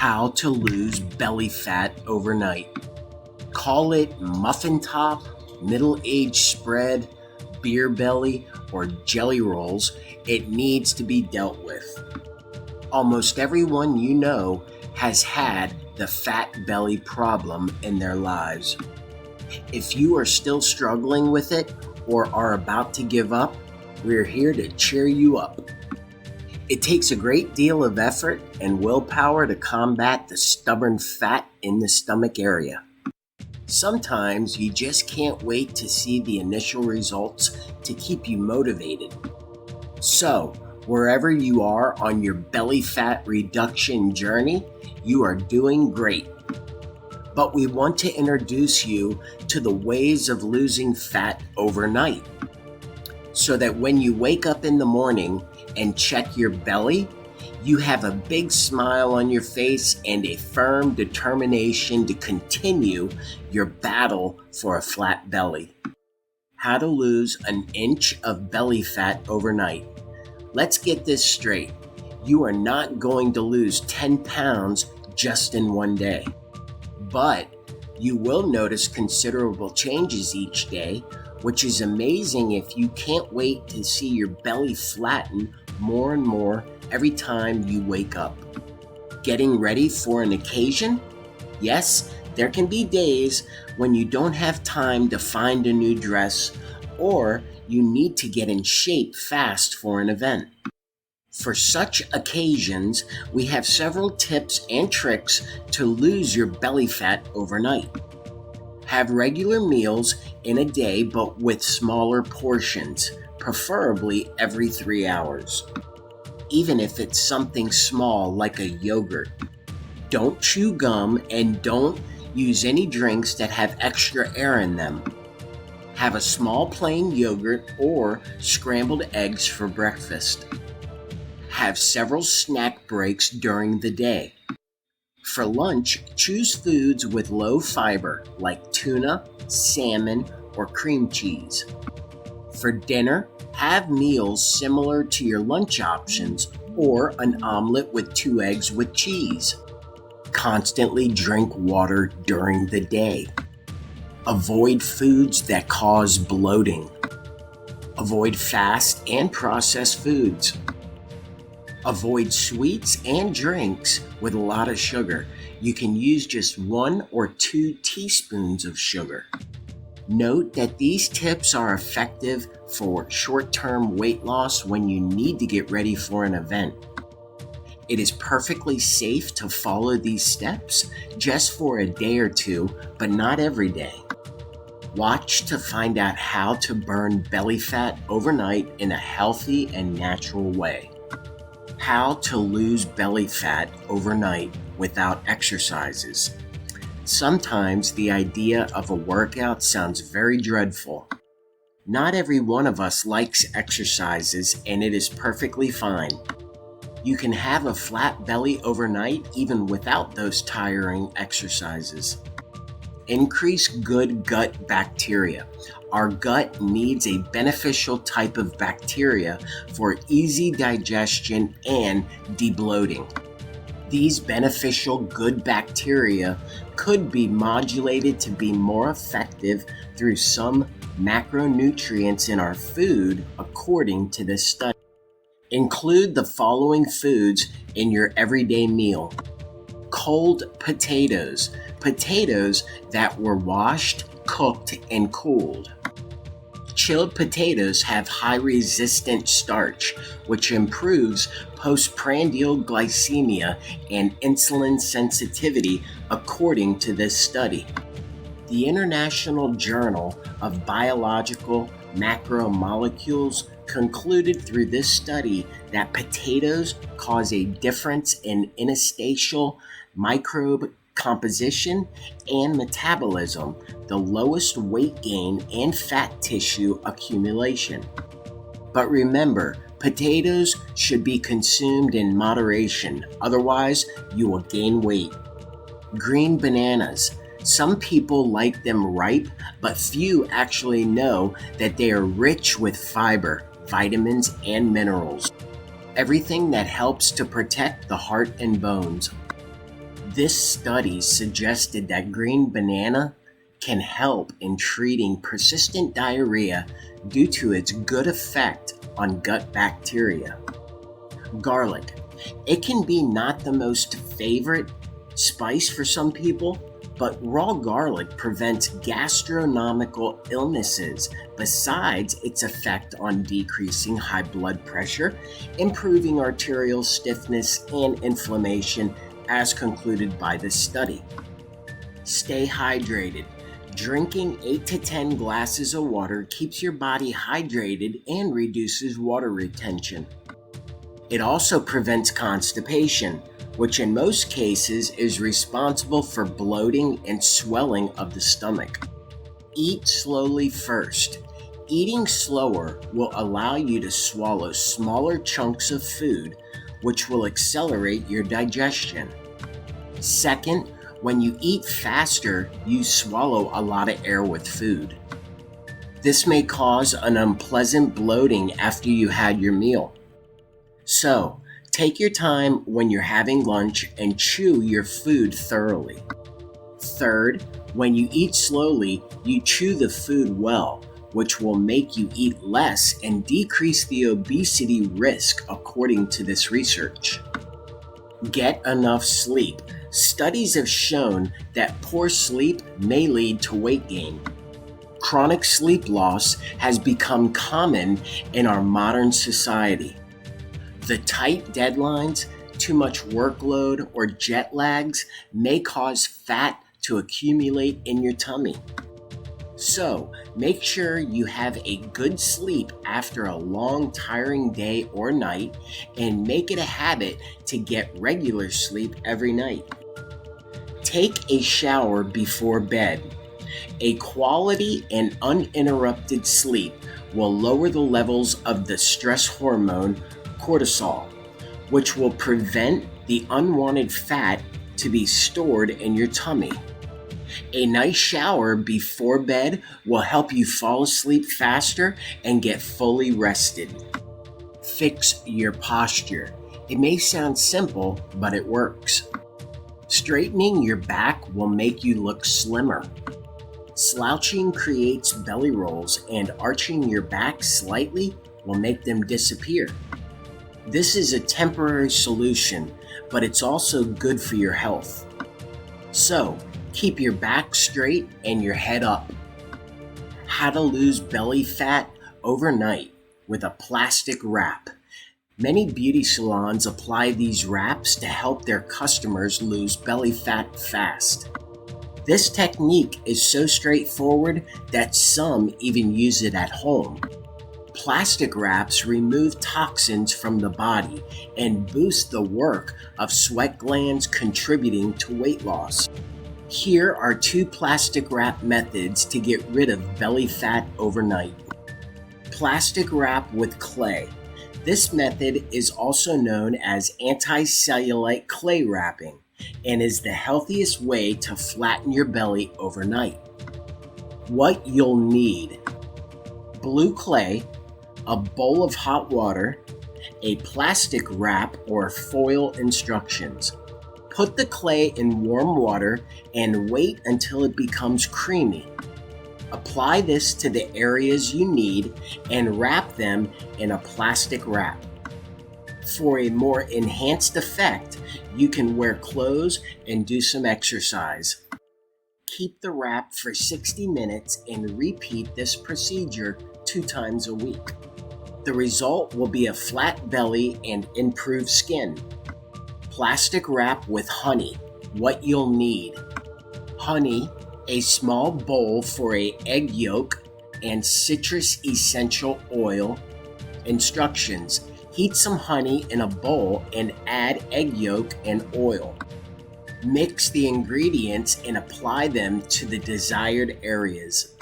How to lose belly fat overnight. Call it muffin-top, middle-aged spread, beer belly, or jelly rolls, it needs to be dealt with. Almost everyone you know has had the fat belly problem in their lives. If you are still struggling with it or are about to give up, we're here to cheer you up. It takes a great deal of effort and willpower to combat the stubborn fat in the stomach area. Sometimes you just can't wait to see the initial results to keep you motivated. So, wherever you are on your belly fat reduction journey, you are doing great. But we want to introduce you to the ways of losing fat overnight, so that when you wake up in the morning and check your belly, you have a big smile on your face and a firm determination to continue your battle for a flat belly. How to lose an inch of belly fat overnight. Let's get this straight. You are not going to lose 10 pounds just in one day, but you will notice considerable changes each day, which is amazing if you can't wait to see your belly flatten more and more every time you wake up. Getting ready for an occasion? Yes, there can be days when you don't have time to find a new dress or you need to get in shape fast for an event. For such occasions, we have several tips and tricks to lose your belly fat overnight. Have regular meals in a day but with smaller portions, preferably every 3 hours. Even if it's something small like a yogurt. Don't chew gum and don't use any drinks that have extra air in them. Have a small plain yogurt or scrambled eggs for breakfast. Have several snack breaks during the day. For lunch, choose foods with low fiber like tuna, salmon, or cream cheese. For dinner, have meals similar to your lunch options or an omelet with 2 eggs with cheese. Constantly drink water during the day. Avoid foods that cause bloating. Avoid fast and processed foods. Avoid sweets and drinks with a lot of sugar. You can use just 1 or 2 teaspoons of sugar. Note that these tips are effective for short-term weight loss when you need to get ready for an event. It is perfectly safe to follow these steps just for a day or two, but not every day. Watch to find out how to burn belly fat overnight in a healthy and natural way. How to lose belly fat overnight without exercises. Sometimes the idea of a workout sounds very dreadful. Not every one of us likes exercises, and it is perfectly fine. You can have a flat belly overnight even without those tiring exercises. Increase good gut bacteria. Our gut needs a beneficial type of bacteria for easy digestion and debloating. These beneficial good bacteria could be modulated to be more effective through some macronutrients in our food, according to this study. Include the following foods in your everyday meal. Cold potatoes. Potatoes that were washed, cooked, and cooled. Chilled potatoes have high resistant starch, which improves postprandial glycemia and insulin sensitivity, according to this study. The International Journal of Biological Macromolecules concluded through this study that potatoes cause a difference in interstitial microbe composition and metabolism, the lowest weight gain and fat tissue accumulation. But remember, potatoes should be consumed in moderation, otherwise you will gain weight. Green bananas. Some people like them ripe, but few actually know that they are rich with fiber, vitamins, and minerals. Everything that helps to protect the heart and bones. This study suggested that green banana can help in treating persistent diarrhea due to its good effect on gut bacteria. Garlic. It can be not the most favorite spice for some people, but raw garlic prevents gastronomical illnesses besides its effect on decreasing high blood pressure, improving arterial stiffness and inflammation, as concluded by this study. Stay hydrated. Drinking 8 to 10 glasses of water keeps your body hydrated and reduces water retention. It also prevents constipation, which in most cases is responsible for bloating and swelling of the stomach. Eat slowly first. Eating slower will allow you to swallow smaller chunks of food, which will accelerate your digestion. Second, when you eat faster, you swallow a lot of air with food. This may cause an unpleasant bloating after you had your meal. So, take your time when you're having lunch and chew your food thoroughly. Third, when you eat slowly, you chew the food well, which will make you eat less and decrease the obesity risk according to this research. Get enough sleep. Studies have shown that poor sleep may lead to weight gain. Chronic sleep loss has become common in our modern society. The tight deadlines, too much workload, or jet lags may cause fat to accumulate in your tummy. So, make sure you have a good sleep after a long, tiring day or night, and make it a habit to get regular sleep every night. Take a shower before bed. A quality and uninterrupted sleep will lower the levels of the stress hormone cortisol, which will prevent the unwanted fat to be stored in your tummy. A nice shower before bed will help you fall asleep faster and get fully rested. Fix your posture. It may sound simple, but it works. Straightening your back will make you look slimmer. Slouching creates belly rolls, and arching your back slightly will make them disappear. This is a temporary solution, but it's also good for your health. So, keep your back straight and your head up. How to lose belly fat overnight with a plastic wrap. Many beauty salons apply these wraps to help their customers lose belly fat fast. This technique is so straightforward that some even use it at home. Plastic wraps remove toxins from the body and boost the work of sweat glands, contributing to weight loss. Here are 2 plastic wrap methods to get rid of belly fat overnight. Plastic wrap with clay. This method is also known as anti-cellulite clay wrapping and is the healthiest way to flatten your belly overnight. What you'll need: blue clay, a bowl of hot water, a plastic wrap or foil instructions. Put the clay in warm water and wait until it becomes creamy. Apply this to the areas you need and wrap them in a plastic wrap. For a more enhanced effect, you can wear clothes and do some exercise. Keep the wrap for 60 minutes and repeat this procedure 2 times a week. The result will be a flat belly and improved skin. Plastic wrap with honey. What you'll need: honey, a small bowl for an egg yolk, and citrus essential oil. Instructions: heat some honey in a bowl and add egg yolk and oil. Mix the ingredients and apply them to the desired areas.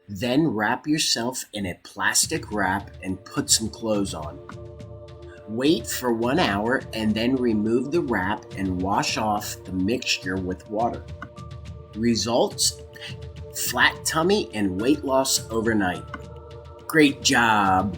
Then wrap yourself in a plastic wrap and put some clothes on. Wait for 1 hour and then remove the wrap and wash off the mixture with water. Results: flat tummy and weight loss overnight. Great job!